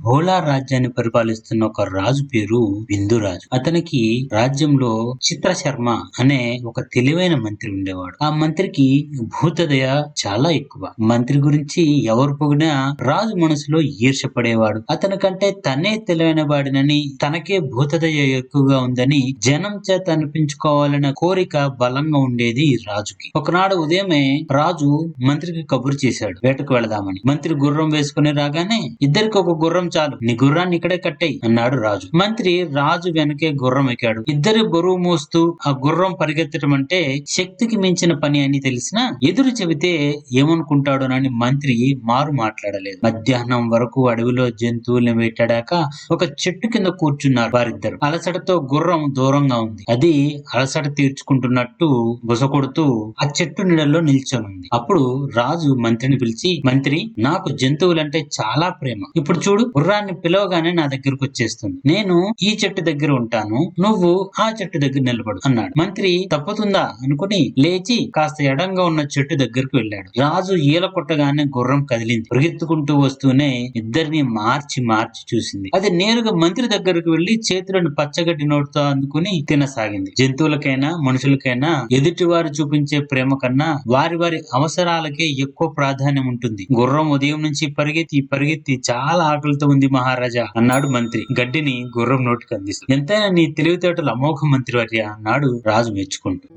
హోళా రాజ్యాన్ని పరిపాలిస్తున్న ఒక రాజు పేరు బిందురాజు. అతనికి రాజ్యంలో చిత్రశర్మ అనే ఒక తెలివైన మంత్రి ఉండేవాడు. ఆ మంత్రికి భూతదయ చాలా ఎక్కువ. మంత్రి గురించి ఎవరు పొగినా రాజు మనసులో ఈర్ష్యపడేవాడు. అతని కంటే తనే తెలివైన వాడినని, తనకే భూతదయ ఎక్కువగా ఉందని జనం చేత అనిపించుకోవాలనే కోరిక బలంగా ఉండేది రాజుకి. ఒకనాడు ఉదయమే రాజు మంత్రికి కబురు చేశాడు, వేటకు వెళదామని. మంత్రి గుర్రం వేసుకుని రాగానే, ఇద్దరికి ఒక గుర్రం చాలు, నీ గుర్రాన్ని ఇక్కడే కట్టేయ్ అన్నాడు రాజు. మంత్రి రాజు వెనకే గుర్రం ఎక్కాడు. ఇద్దరి బరువు మోస్తూ ఆ గుర్రం పరిగెత్తడం అంటే శక్తికి మించిన పని అని తెలిసినా ఎదురు చెబితే ఏమనుకుంటాడోనని మంత్రి మారు మాట్లాడలేదు. మధ్యాహ్నం వరకు అడవిలో జంతువుల్ని వేటాడాక ఒక చెట్టు కింద కూర్చున్నారు వారిద్దరు. అలసటతో గుర్రం దూరంగా ఉంది. అది అలసట తీర్చుకుంటున్నట్టు బుసకొడుతూ ఆ చెట్టు నీడలో నిల్చొనుంది. అప్పుడు రాజు మంత్రిని పిలిచి, మంత్రి, నాకు జంతువులంటే చాలా ప్రేమ. ఇప్పుడు చూడు, గుర్రాన్ని పిలవగానే నా దగ్గరకు వచ్చేస్తుంది. నేను ఈ చెట్టు దగ్గర ఉంటాను, నువ్వు ఆ చెట్టు దగ్గర నిలబడు అన్నాడు. మంత్రి తప్పుతుందా అనుకుని లేచి కాస్త ఎడంగా ఉన్న చెట్టు దగ్గరకు వెళ్ళాడు. రాజు ఈల కొట్టగానే గుర్రం కదిలింది. పరిగెత్తుకుంటూ వస్తూనే ఇద్దరిని మార్చి మార్చి చూసింది. అది నేరుగా మంత్రి దగ్గరకు వెళ్లి చేతులను పచ్చగడ్డి నోటితో అందుకుని తినసాగింది. జంతువులకైనా మనుషులకైనా ఎదుటివారు చూపించే ప్రేమ కన్నా వారి వారి అవసరాలకే ఎక్కువ ప్రాధాన్యం ఉంటుంది. గుర్రం ఉదయం నుంచి పరిగెత్తి పరిగెత్తి చాలా ఆకలితో ఉంది మహారాజా అన్నాడు మంత్రి గడ్డిని గుర్రం నోటికి అందిస్తూ. ఎంతైనా నీ తెలివితేటలు అమోఘ మంత్రివర్య అన్నాడు రాజు మెచ్చుకుంటూ.